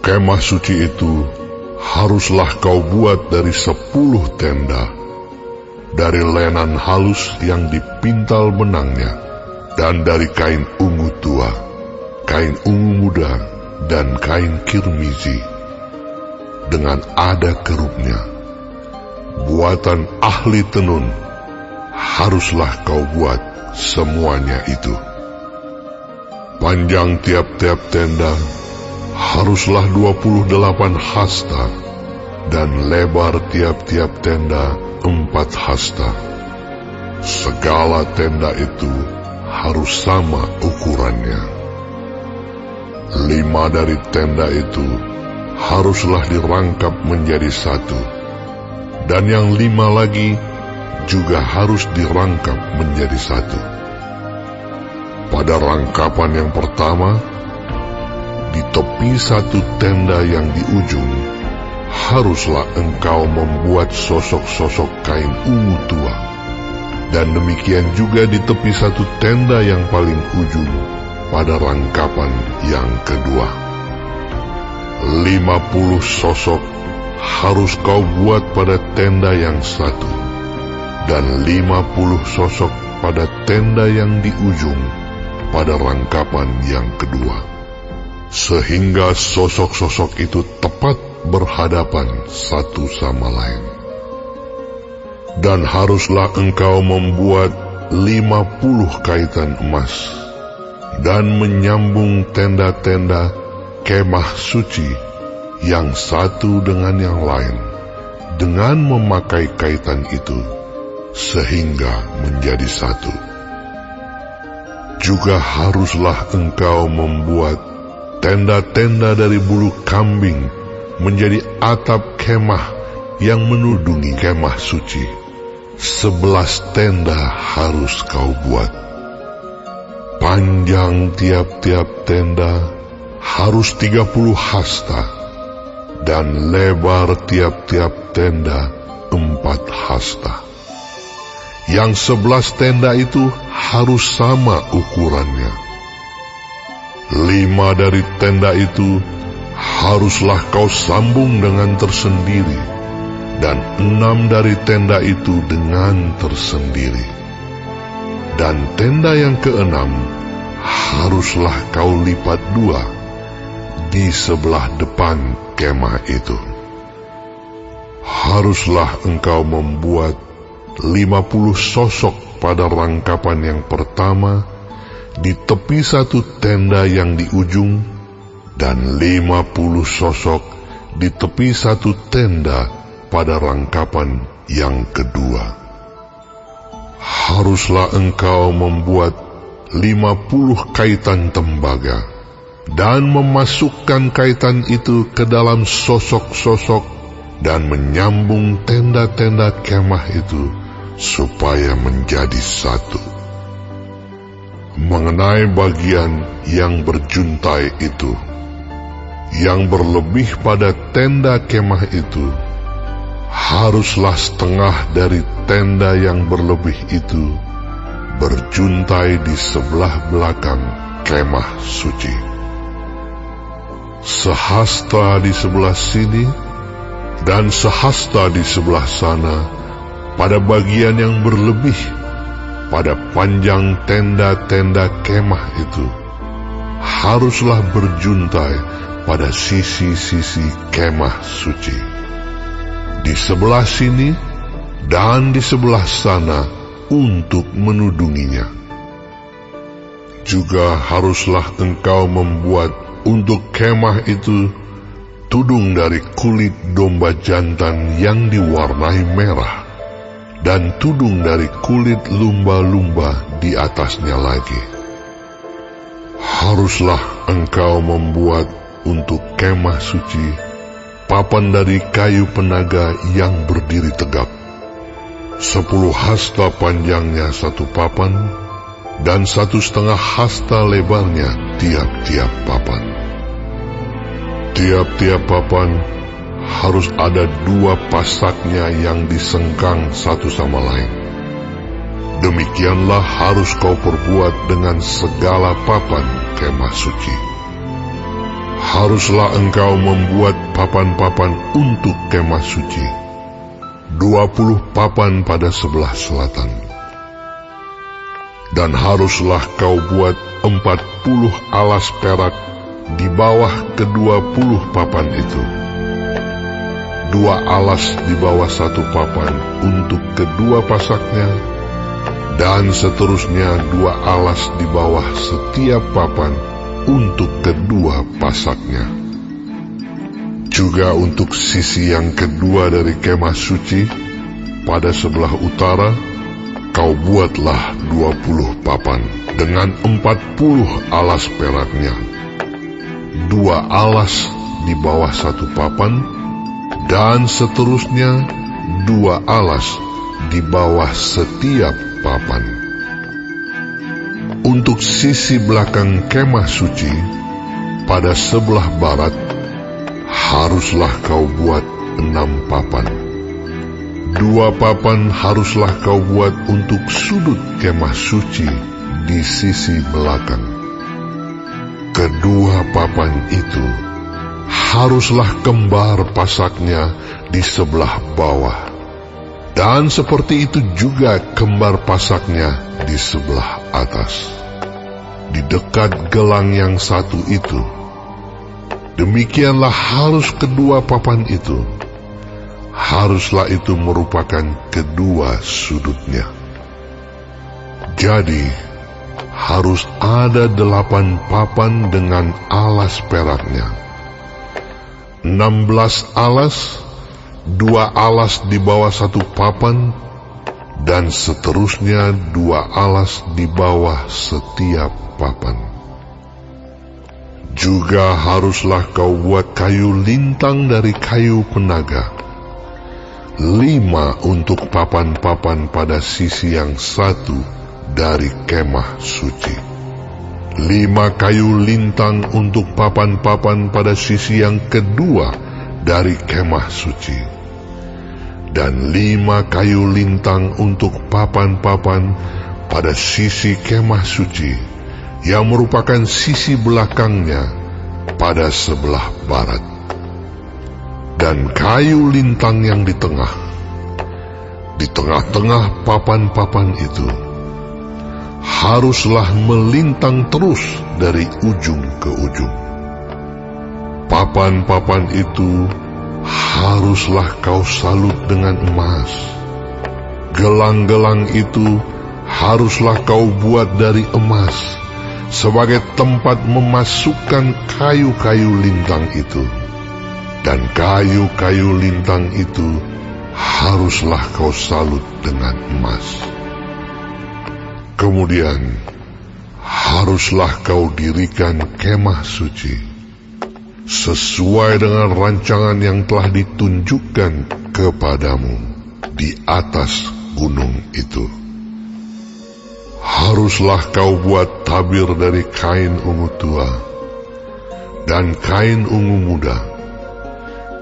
Kemah suci itu haruslah kau buat dari 10 tenda, dari lenan halus yang dipintal benangnya, dan dari kain ungu tua, kain ungu muda, dan kain kirmizi, dengan ada kerupnya. Buatan ahli tenun haruslah kau buat semuanya itu. Panjang tiap-tiap tenda haruslah 28 hasta, dan lebar tiap-tiap tenda 4 hasta. Segala tenda itu harus sama ukurannya. 5 dari tenda itu haruslah dirangkap menjadi 1, dan yang 5 lagi juga harus dirangkap menjadi 1. Pada rangkapan yang pertama, di tepi 1 tenda yang di ujung, haruslah engkau membuat sosok-sosok kain ungu tua, dan demikian juga di tepi 1 tenda yang paling ujung pada rangkapan yang kedua. 50 sosok harus kau buat pada tenda yang 1, dan 50 sosok pada tenda yang di ujung pada rangkapan yang kedua, sehingga sosok-sosok itu tepat berhadapan satu sama lain. Dan haruslah engkau membuat 50 kaitan emas, dan menyambung tenda-tenda kemah suci yang satu dengan yang lain, dengan memakai kaitan itu, sehingga menjadi 1. Juga haruslah engkau membuat tenda-tenda dari bulu kambing menjadi atap kemah yang menudungi kemah suci. 11 tenda harus kau buat. Panjang tiap-tiap tenda harus 30 hasta, dan lebar tiap-tiap tenda 4 hasta. Yang 11 tenda itu harus sama ukurannya. 5 dari tenda itu haruslah kau sambung dengan tersendiri, dan 6 dari tenda itu dengan tersendiri. Dan tenda yang ke-6 haruslah kau lipat 2 di sebelah depan kemah itu. Haruslah engkau membuat 50 sosok pada rangkapan yang pertama di tepi 1 tenda yang di ujung, dan 50 sosok di tepi 1 tenda pada rangkapan yang kedua. Haruslah engkau membuat 50 kaitan tembaga, dan memasukkan kaitan itu ke dalam sosok-sosok, dan menyambung tenda-tenda kemah itu supaya menjadi 1. Mengenai bagian yang berjuntai itu, yang berlebih pada tenda kemah itu, haruslah setengah dari tenda yang berlebih itu berjuntai di sebelah belakang kemah suci. Sehasta di sebelah sini, dan sehasta di sebelah sana, pada bagian yang berlebih, pada panjang tenda-tenda kemah itu, haruslah berjuntai pada sisi-sisi kemah suci. Di sebelah sini dan di sebelah sana untuk menudunginya. Juga haruslah engkau membuat untuk kemah itu tudung dari kulit domba jantan yang diwarnai merah, dan tudung dari kulit lumba-lumba di atasnya lagi. Haruslah engkau membuat untuk kemah suci papan dari kayu penaga yang berdiri tegap. 10 hasta panjangnya 1 papan, dan 1,5 hasta lebarnya tiap-tiap papan. Tiap-tiap papan harus ada 2 pasaknya yang disengkang satu sama lain. Demikianlah harus kau perbuat dengan segala papan kemah suci. Haruslah engkau membuat papan-papan untuk kemah suci, 20 papan pada sebelah selatan. Dan haruslah kau buat 40 alas perak di bawah ke-20 papan itu. 2 alas di bawah 1 papan untuk kedua pasaknya, dan seterusnya 2 alas di bawah setiap papan untuk kedua pasaknya. Juga untuk sisi yang kedua dari kemah suci, pada sebelah utara, kau buatlah 20 papan dengan 40 alas peraknya. 2 alas di bawah 1 papan, dan seterusnya 2 alas di bawah setiap papan. Untuk sisi belakang kemah suci, pada sebelah barat, haruslah kau buat 6 papan. 2 papan haruslah kau buat untuk sudut kemah suci di sisi belakang. Kedua papan itu haruslah kembar pasaknya di sebelah bawah, dan seperti itu juga kembar pasaknya di sebelah atas, di dekat gelang yang satu itu. Demikianlah harus kedua papan itu. Haruslah itu merupakan kedua sudutnya. Jadi, harus ada 8 papan dengan alas peraknya. 16 alas, 2 alas di bawah 1 papan, dan seterusnya 2 alas di bawah setiap papan. Juga haruslah kau buat kayu lintang dari kayu penaga, 5 untuk papan-papan pada sisi yang satu dari kemah suci. 5 kayu lintang untuk papan-papan pada sisi yang kedua dari kemah suci. Dan 5 kayu lintang untuk papan-papan pada sisi kemah suci, yang merupakan sisi belakangnya pada sebelah barat. Dan kayu lintang yang di tengah-tengah papan-papan itu, haruslah melintang terus dari ujung ke ujung. Papan-papan itu haruslah kau salut dengan emas. Gelang-gelang itu haruslah kau buat dari emas, sebagai tempat memasukkan kayu-kayu lintang itu. Dan kayu-kayu lintang itu haruslah kau salut dengan emas. Kemudian haruslah kau dirikan kemah suci, sesuai dengan rancangan yang telah ditunjukkan kepadamu di atas gunung itu. Haruslah kau buat tabir dari kain ungu tua, dan kain ungu muda,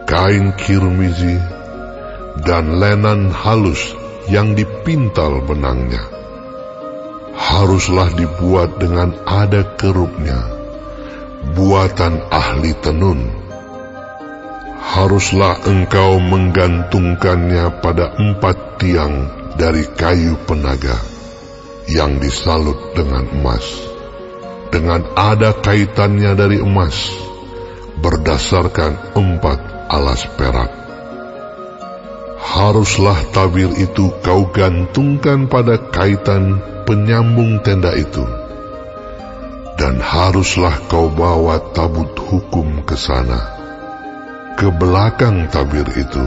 kain kirmizi, dan lenan halus yang dipintal benangnya. Haruslah dibuat dengan ada kerupnya, buatan ahli tenun. Haruslah engkau menggantungkannya pada 4 tiang dari kayu penaga yang disalut dengan emas, dengan ada kaitannya dari emas, berdasarkan 4 alas perak. Haruslah tabir itu kau gantungkan pada kaitan penyambung tenda itu, dan haruslah kau bawa tabut hukum ke sana, ke belakang tabir itu,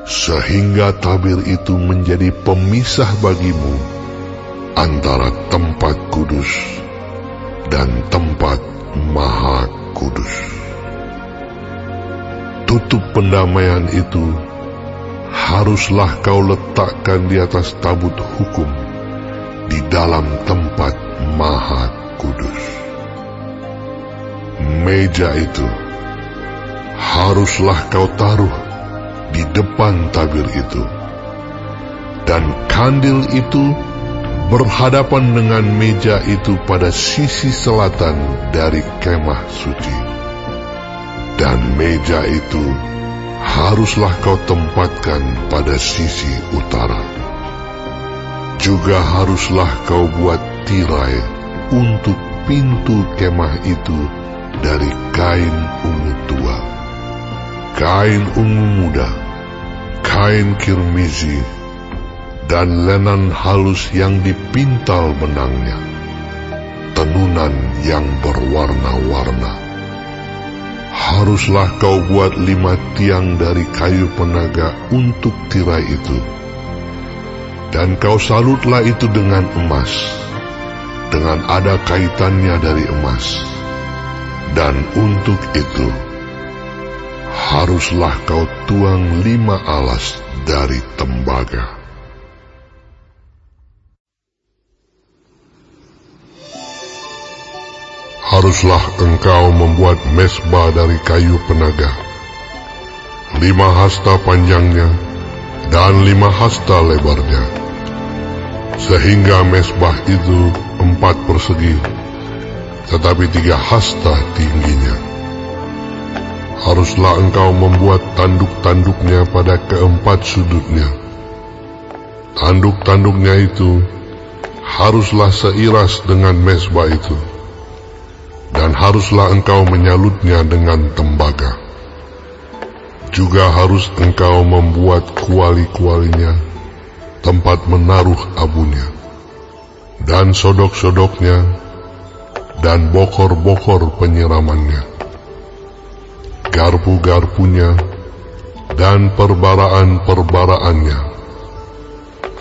sehingga tabir itu menjadi pemisah bagimu antara tempat kudus dan tempat maha kudus. Tutup pendamaian itu haruslah kau letakkan di atas tabut hukum di dalam tempat maha kudus. Meja itu haruslah kau taruh di depan tabir itu, dan kandil itu berhadapan dengan meja itu pada sisi selatan dari kemah suci. dan meja itu haruslah kau tempatkan pada sisi utara. Juga haruslah kau buat tirai untuk pintu kemah itu dari kain ungu tua, kain ungu muda, kain kirmizi, dan lenan halus yang dipintal benangnya, tenunan yang berwarna-warna. Haruslah kau buat 5 tiang dari kayu penaga untuk tirai itu, dan kau salutlah itu dengan emas, dengan ada kaitannya dari emas. Dan untuk itu haruslah kau tuang 5 alas dari tembaga. Haruslah engkau membuat mezbah dari kayu penaga, 5 hasta panjangnya dan 5 hasta lebarnya, sehingga mezbah itu 4 persegi, tetapi 3 hasta tingginya. Haruslah engkau membuat tanduk-tanduknya pada keempat sudutnya. Tanduk-tanduknya itu haruslah seiras dengan mezbah itu, dan haruslah engkau menyalutnya dengan tembaga. Juga harus engkau membuat kuali-kualinya, tempat menaruh abunya, dan sodok-sodoknya, dan bokor-bokor penyiramannya, garpu-garpunya, dan perbaraan-perbaraannya.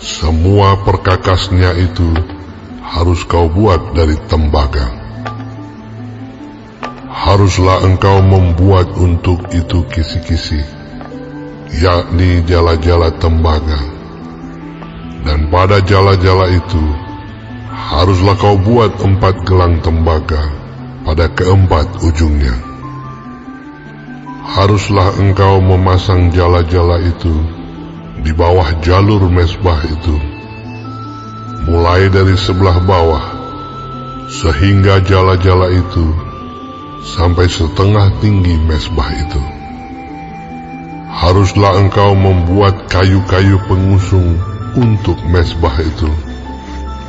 Semua perkakasnya itu harus kau buat dari tembaga. Haruslah engkau membuat untuk itu kisi-kisi, yakni jala-jala tembaga. Dan pada jala-jala itu haruslah kau buat 4 gelang tembaga pada keempat ujungnya. Haruslah engkau memasang jala-jala itu di bawah jalur mezbah itu, mulai dari sebelah bawah, sehingga jala-jala itu sampai setengah tinggi mezbah itu. Haruslah engkau membuat kayu-kayu pengusung untuk mezbah itu,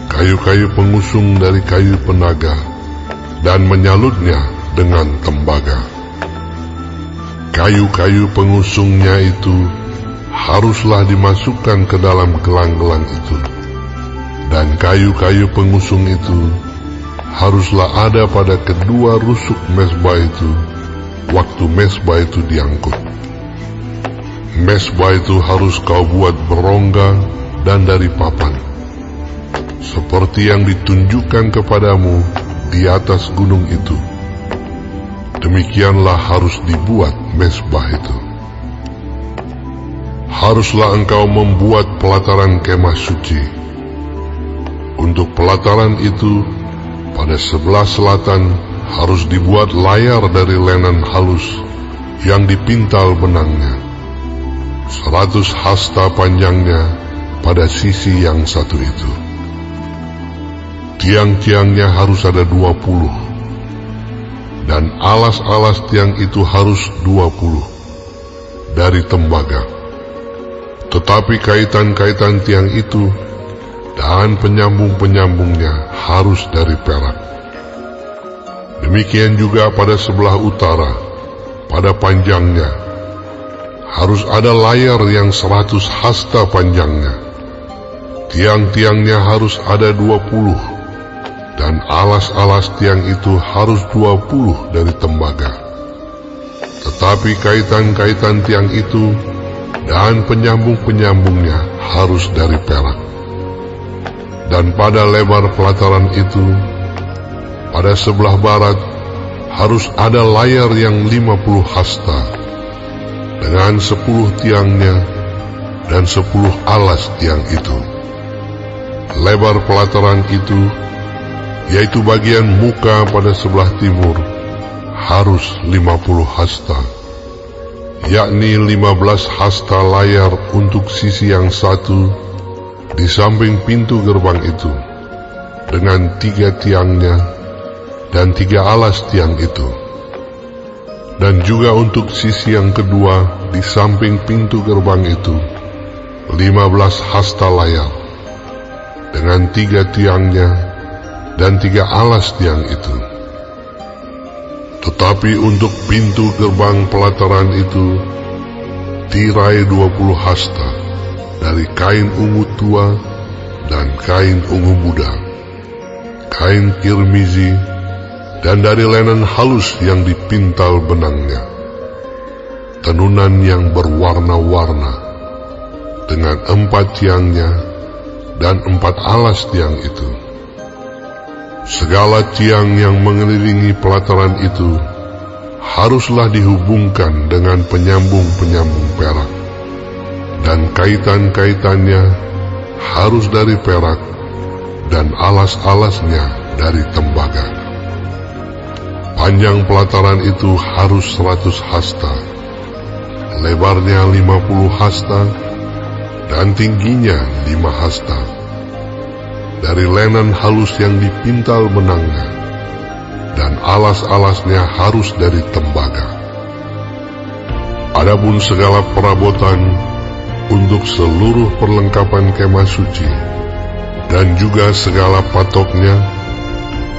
kayu-kayu pengusung dari kayu penaga, dan menyalutnya dengan tembaga. Kayu-kayu pengusungnya itu haruslah dimasukkan ke dalam gelang-gelang itu, dan kayu-kayu pengusung itu haruslah ada pada kedua rusuk mezbah itu waktu mezbah itu diangkut. Mezbah itu harus kau buat berongga dan dari papan, seperti yang ditunjukkan kepadamu di atas gunung itu. Demikianlah harus dibuat mezbah itu. Haruslah engkau membuat pelataran kemah suci. Untuk pelataran itu, pada sebelah selatan harus dibuat layar dari lenan halus yang dipintal benangnya, 100 hasta panjangnya pada sisi yang satu itu. Tiang-tiangnya harus ada 20, dan alas-alas tiang itu harus 20 dari tembaga. Tetapi kaitan-kaitan tiang itu dan penyambung-penyambungnya harus dari perak. Demikian juga pada sebelah utara, pada panjangnya harus ada layar yang 100 hasta panjangnya. Tiang-tiangnya harus ada 20, dan alas-alas tiang itu harus 20 dari tembaga. Tetapi kaitan-kaitan tiang itu dan penyambung-penyambungnya harus dari perak. Dan pada lebar pelataran itu, pada sebelah barat, harus ada layar yang 50 hasta, dengan 10 tiangnya dan 10 alas tiang itu. Lebar pelataran itu, yaitu bagian muka pada sebelah timur, harus 50 hasta, yakni 15 hasta layar untuk sisi yang satu di samping pintu gerbang itu, dengan 3 tiangnya dan 3 alas tiang itu. Dan juga untuk sisi yang kedua di samping pintu gerbang itu 15 hasta layar dengan 3 tiangnya dan 3 alas tiang itu. Tetapi untuk pintu gerbang pelataran itu tirai 20 hasta dari kain ungu tua dan kain ungu muda, kain kirmizi, dan dari linen halus yang dipintal benangnya, tenunan yang berwarna-warna, dengan 4 tiangnya dan 4 alas tiang itu. Segala tiang yang mengelilingi pelataran itu haruslah dihubungkan dengan penyambung-penyambung perak, dan kaitan-kaitannya harus dari perak, dan alas-alasnya dari tembaga. Panjang pelataran itu harus 100 hasta, lebarnya 50 hasta, dan tingginya 5 hasta, dari linen halus yang dipintal benangnya, dan alas-alasnya harus dari tembaga. Adapun segala perabotan untuk seluruh perlengkapan kemah suci, dan juga segala patoknya,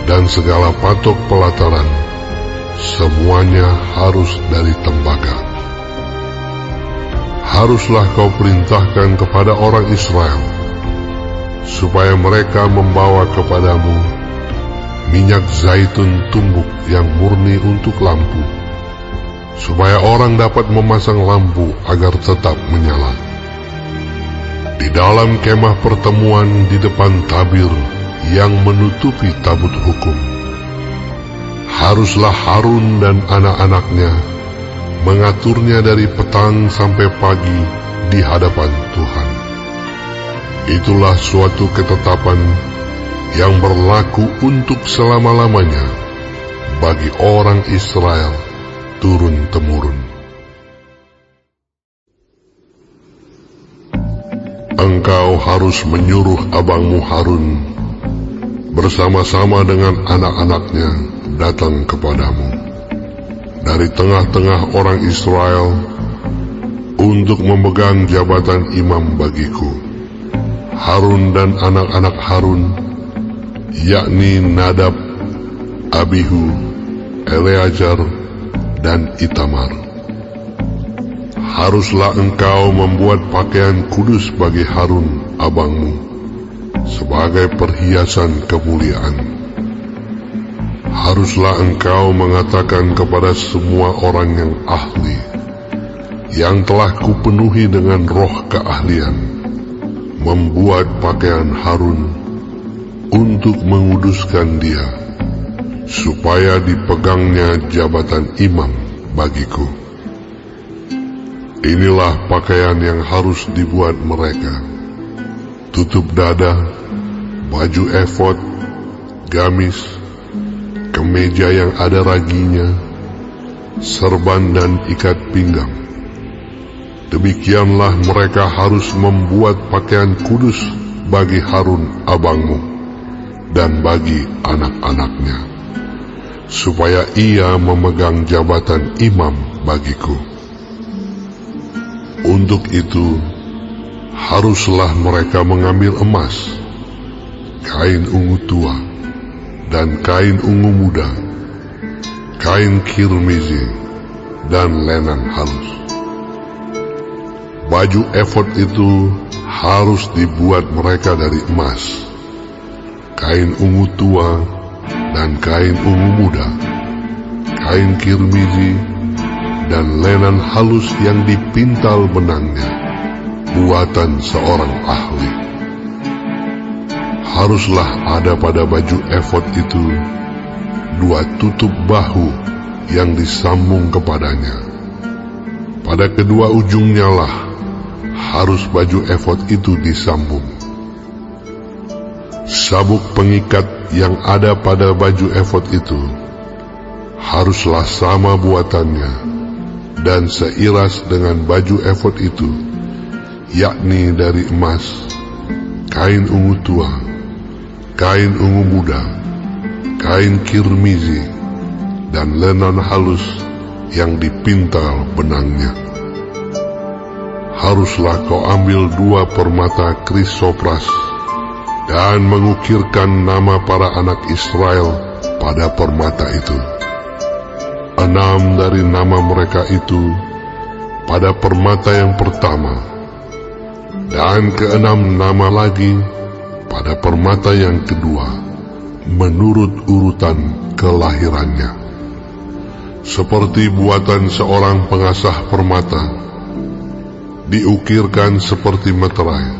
dan segala patok pelataran, semuanya harus dari tembaga. Haruslah kau perintahkan kepada orang Israel, supaya mereka membawa kepadamu minyak zaitun tumbuk yang murni untuk lampu, supaya orang dapat memasang lampu agar tetap menyala. Di dalam kemah pertemuan di depan tabir yang menutupi tabut hukum, haruslah Harun dan anak-anaknya mengaturnya dari petang sampai pagi di hadapan Tuhan. Itulah suatu ketetapan yang berlaku untuk selama-lamanya bagi orang Israel turun-temurun. Engkau harus menyuruh abangmu Harun bersama-sama dengan anak-anaknya datang kepadamu dari tengah-tengah orang Israel untuk memegang jabatan imam bagiku. Harun dan anak-anak Harun, yakni Nadab, Abihu, Eleazar, dan Itamar. Haruslah engkau membuat pakaian kudus bagi Harun abangmu sebagai perhiasan kemuliaan. Haruslah engkau mengatakan kepada semua orang yang ahli, yang telah kupenuhi dengan roh keahlian, membuat pakaian Harun untuk menguduskan dia, supaya dipegangnya jabatan imam bagiku. Inilah pakaian yang harus dibuat mereka: tutup dada, baju efod, gamis, kemeja yang ada raginya, serban dan ikat pinggang. Demikianlah mereka harus membuat pakaian kudus bagi Harun abangmu dan bagi anak-anaknya, supaya ia memegang jabatan imam bagiku. Untuk itu, haruslah mereka mengambil emas, kain ungu tua, dan kain ungu muda, kain kirmizi, dan linen halus. Baju efod itu harus dibuat mereka dari emas, kain ungu tua, dan kain ungu muda, kain kirmizi, dan linen halus yang dipintal benangnya, buatan seorang ahli. Haruslah ada pada baju efod itu 2 tutup bahu yang disambung kepadanya. Pada kedua ujungnya lah harus baju efod itu disambung. Sabuk pengikat yang ada pada baju efod itu haruslah sama buatannya dan seiras dengan baju efod itu, yakni dari emas, kain ungu tua, kain ungu muda, kain kirmizi, dan linen halus yang dipintal benangnya. Haruslah kau ambil 2 permata krisopras dan mengukirkan nama para anak Israel pada permata itu. 6 dari nama mereka itu pada permata yang pertama, dan ke-6 nama lagi pada permata yang kedua, menurut urutan kelahirannya. Seperti buatan seorang pengasah permata, diukirkan seperti meterai,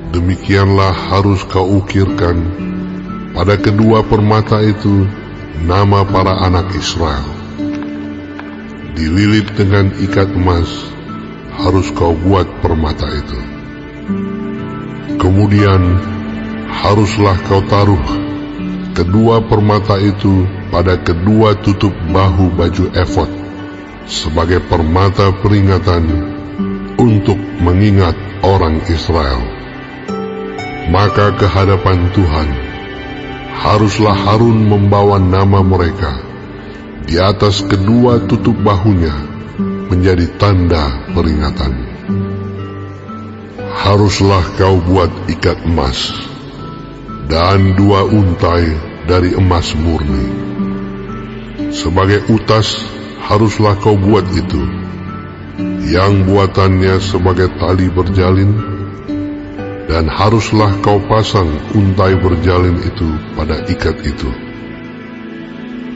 demikianlah harus kau ukirkan pada kedua permata itu nama para anak Israel. Dililit dengan ikat emas harus kau buat permata itu. Kemudian haruslah kau taruh kedua permata itu pada kedua tutup bahu baju efod sebagai permata peringatan untuk mengingat orang Israel. Maka ke hadapan Tuhan haruslah Harun membawa nama mereka di atas kedua tutup bahunya menjadi tanda peringatan. Haruslah kau buat ikat emas dan 2 untai dari emas murni. Sebagai utas haruslah kau buat itu, yang buatannya sebagai tali berjalin, dan haruslah kau pasang untai berjalin itu pada ikat itu.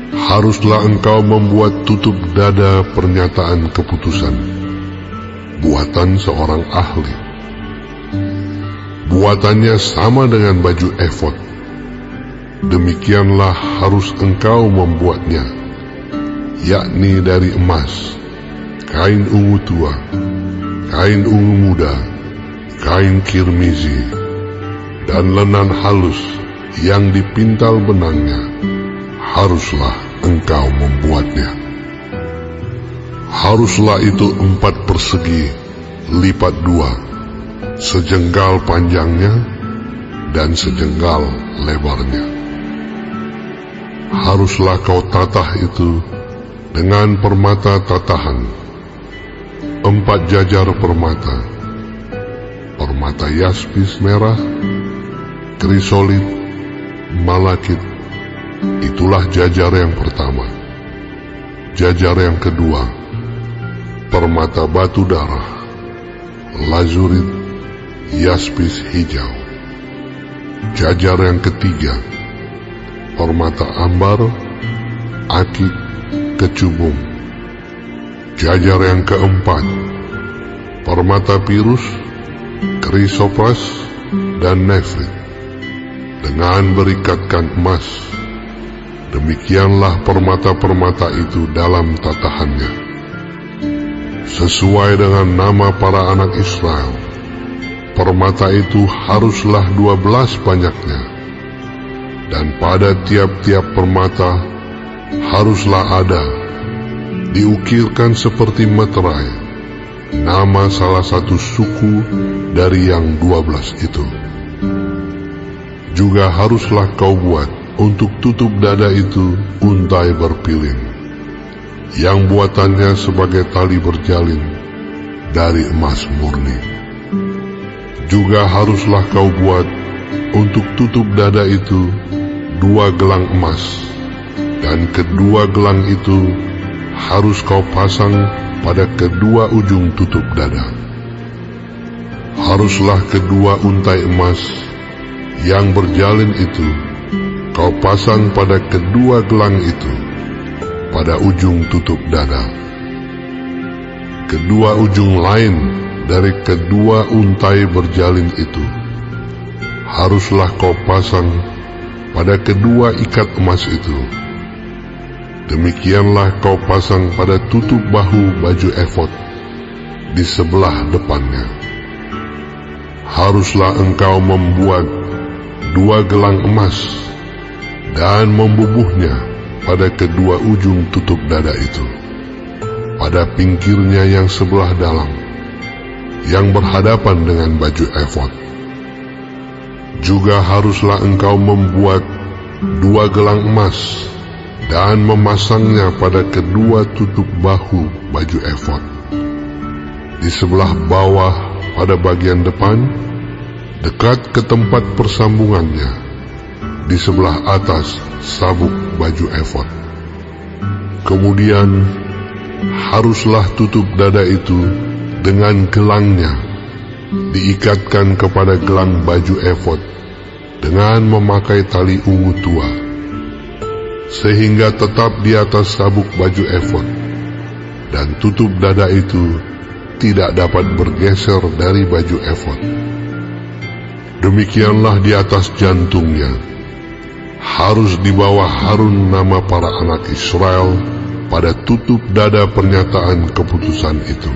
Haruslah engkau membuat tutup dada pernyataan keputusan, buatan seorang ahli. Buatannya sama dengan baju efod. Demikianlah harus engkau membuatnya, yakni dari emas, kain ungu tua, kain ungu muda, kain kirmizi, dan lenan halus yang dipintal benangnya, haruslah engkau membuatnya. Haruslah itu 4 persegi lipat 2, sejengkal panjangnya dan sejengkal lebarnya. Haruslah kau tatah itu dengan permata tatahan, 4 jajar permata, permata yaspis merah, krisolit, malakit. Itulah jajar yang pertama. Jajar yang kedua, permata batu darah, lazurit, yaspis hijau. Jajar yang ketiga, permata ambar, akik, kecubung. Jajar yang keempat, permata pirus, krisopras, dan nefrit, dengan berikatkan emas. Demikianlah permata-permata itu dalam tatahannya, sesuai dengan nama para anak Israel. Permata itu haruslah 12 banyaknya, dan pada tiap-tiap permata haruslah ada diukirkan seperti meterai nama salah satu suku dari yang 12 itu. Juga haruslah kau buat untuk tutup dada itu untai berpilin, yang buatannya sebagai tali berjalin dari emas murni. Juga haruslah kau buat untuk tutup dada itu 2 gelang emas, dan kedua gelang itu harus kau pasang pada kedua ujung tutup dada. Haruslah kedua untai emas yang berjalin itu kau pasang pada kedua gelang itu pada ujung tutup dada. Kedua ujung lain dari kedua untai berjalin itu haruslah kau pasang pada kedua ikat emas itu. Demikianlah kau pasang pada tutup bahu baju efod di sebelah depannya. Haruslah engkau membuat 2 gelang emas dan membubuhnya pada kedua ujung tutup dada itu, pada pinggirnya yang sebelah dalam, yang berhadapan dengan baju efod. Juga haruslah engkau membuat 2 gelang emas dan memasangnya pada kedua tutup bahu baju efod. Di sebelah bawah pada bagian depan, dekat ke tempat persambungannya, di sebelah atas sabuk baju efod. Kemudian haruslah tutup dada itu dengan gelangnya diikatkan kepada gelang baju efod dengan memakai tali ungu tua, sehingga tetap di atas sabuk baju efod, dan tutup dada itu tidak dapat bergeser dari baju efod. Demikianlah di atas jantungnya harus dibawa Harun nama para anak Israel pada tutup dada pernyataan keputusan itu,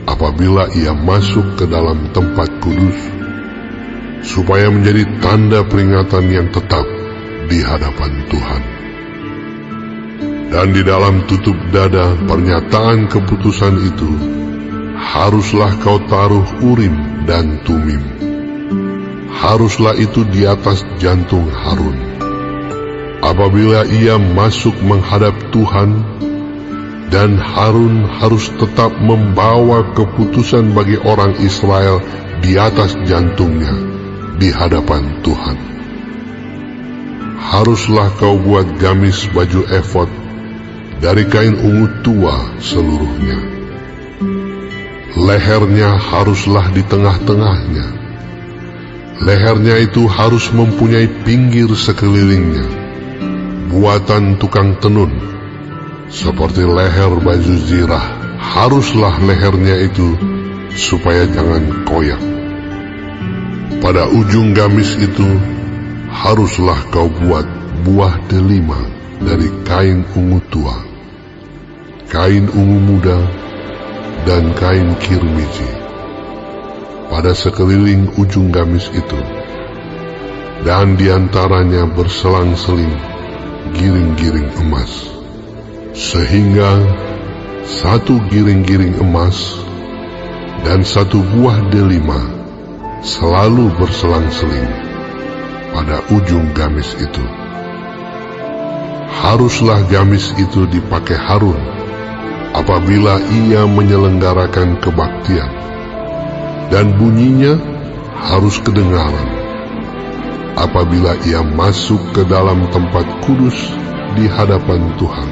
apabila ia masuk ke dalam tempat kudus, supaya menjadi tanda peringatan yang tetap di hadapan Tuhan. Dan di dalam tutup dada pernyataan keputusan itu, haruslah kau taruh Urim dan Tumim. Haruslah itu di atas jantung Harun. Apabila ia masuk menghadap Tuhan, dan Harun harus tetap membawa keputusan bagi orang Israel di atas jantungnya di hadapan Tuhan. Haruslah kau buat gamis baju efod dari kain ungu tua seluruhnya. Lehernya haruslah di tengah-tengahnya. Lehernya itu harus mempunyai pinggir sekelilingnya, buatan tukang tenun, seperti leher baju zirah. Haruslah lehernya itu supaya jangan koyak. Pada ujung gamis itu haruslah kau buat buah delima dari kain ungu tua, kain ungu muda, dan kain kirmiji pada sekeliling ujung gamis itu, dan diantaranya berselang-seling giring-giring emas, sehingga satu giring-giring emas dan satu buah delima selalu berselang-seling pada ujung gamis itu. Haruslah gamis itu dipakai Harun apabila ia menyelenggarakan kebaktian, dan bunyinya harus kedengaran apabila ia masuk ke dalam tempat kudus di hadapan Tuhan,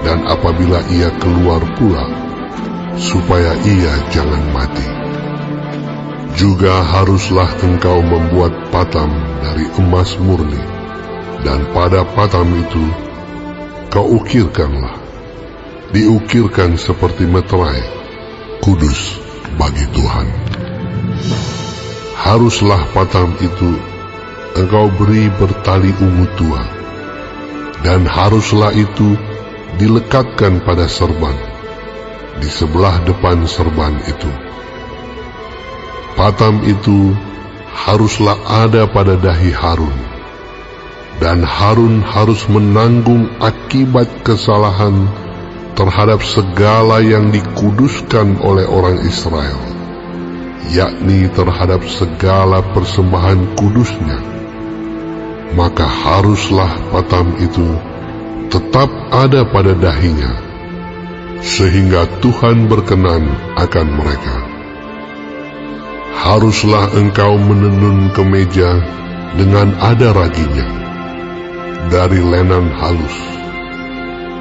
dan apabila ia keluar pula, supaya ia jangan mati. Juga haruslah engkau membuat patam dari emas murni, dan pada patam itu kau ukirkanlah, diukirkan seperti meterai, kudus bagi Tuhan. Haruslah patam itu engkau beri bertali ungu tua, dan haruslah itu dilekatkan pada serban di sebelah depan serban itu. Patam itu haruslah ada pada dahi Harun, dan Harun harus menanggung akibat kesalahan terhadap segala yang dikuduskan oleh orang Israel, yakni terhadap segala persembahan kudusnya. Maka haruslah patam itu tetap ada pada dahinya, sehingga Tuhan berkenan akan mereka. Haruslah engkau menenun kemeja dengan ada raginya dari lenan halus,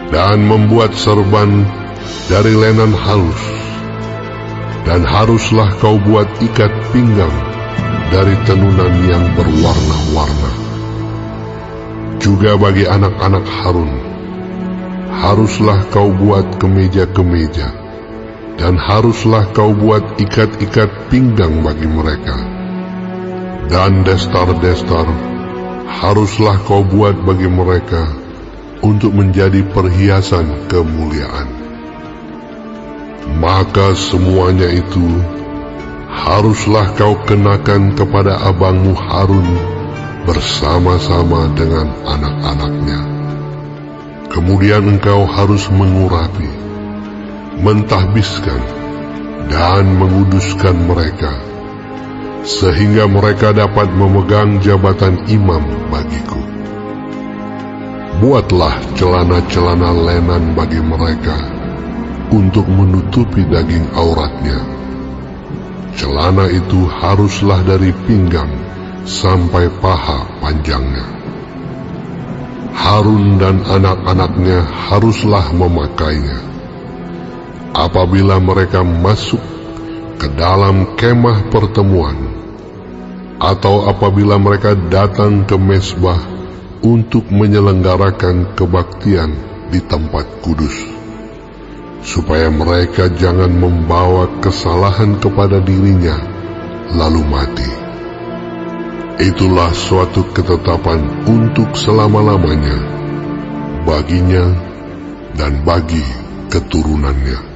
dan membuat serban dari lenan halus, dan haruslah kau buat ikat pinggang dari tenunan yang berwarna-warna. Juga bagi anak-anak Harun, haruslah kau buat kemeja-kemeja, dan haruslah kau buat ikat-ikat pinggang bagi mereka. Dan destar-destar haruslah kau buat bagi mereka untuk menjadi perhiasan kemuliaan. Maka semuanya itu haruslah kau kenakan kepada abangmu Harun bersama-sama dengan anak-anaknya. Kemudian engkau harus mengurapi, mentahbiskan, dan menguduskan mereka, sehingga mereka dapat memegang jabatan imam bagiku. Buatlah celana-celana lenan bagi mereka untuk menutupi daging auratnya. Celana itu haruslah dari pinggang sampai paha panjangnya. Harun dan anak-anaknya haruslah memakainya. Apabila mereka masuk ke dalam kemah pertemuan, atau apabila mereka datang ke mezbah untuk menyelenggarakan kebaktian di tempat kudus, supaya mereka jangan membawa kesalahan kepada dirinya lalu mati. Itulah suatu ketetapan untuk selama-lamanya baginya dan bagi keturunannya.